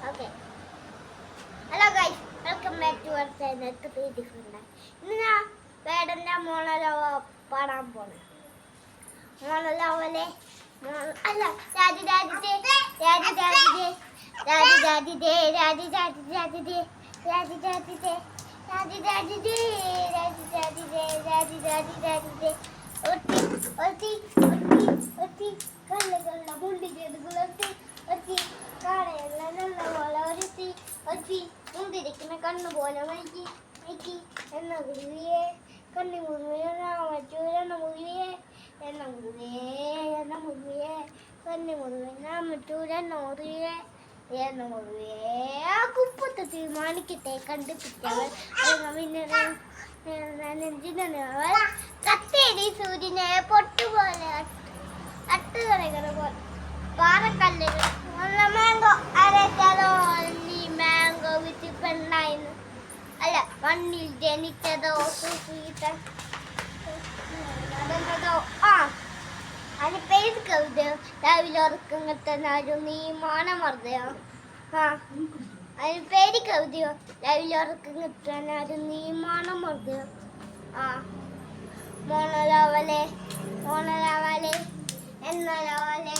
Okay. Hello guys, welcome back to our channel. ഇന്ന് ഞാൻ വേടന്റെ മോണലോവ പാടാൻ പോണേ. മോണലോവലെ അല്ല രാജി രാജിദേ രാജി രാജിദേ രാജി രാജിദേ രാജി രാജി രാജിദേ രാജി രാജിദേ രാജി രാജിദേ രാജി രാജിദേ രാജി രാജി രാജിദേ ഒത്തി ഒത്തി ഒത്തി ഒത്തി കള്ള കള്ള മുണ്ടി ചെയ്ത് കുളത്തി ഒത്തി കാടയല്ല നല്ല പോലെ ഒരുത്തി ഒത്തി മുന്തിരിക്കുന്ന കണ്ണു പോലെ മൈക്കി മൈക്കി എന്ന കുരുവിയെ കണ്ണി മുറിയെന്ന മുറിയെ എന്ന മുറിയെ എന്ന മുറിയെ കണ്ണി മുറിവെന്ന മറ്റൂരെന്ന മുറിയെ എന്ന മുറിയെ ആ കുപ്പത്ത് തീരുമാനിക്കട്ടെ കണ്ടുപിടിച്ചവൾ നെഞ്ചിനവൾ കത്തേരി സൂര്യനെ പൊട്ടുപോലെ അട്ടുകടകൾ പോലെ പാറക്കല്ലുകൾ മാംഗോ അരച്ചതോ നീ മാംഗോ വിത്ത് പെണ്ണായിരുന്നു അല്ല മണ്ണിൽ ജനിച്ചതോ നടന്നതോ ആ അതിന് പേര് കവിതയോ രാവിലെ ഉറക്കങ്ങത്തനാരും നീ മാണമർദ്ദയോ ആ അതിന് പേര് കവിതയോ രാവിലെ ഉറക്കങ്ങത്തനാരും നീ മാണമർദ്ദയോ ആ മോണലാവലെ മോണലാവലെ എന്നലാവലെ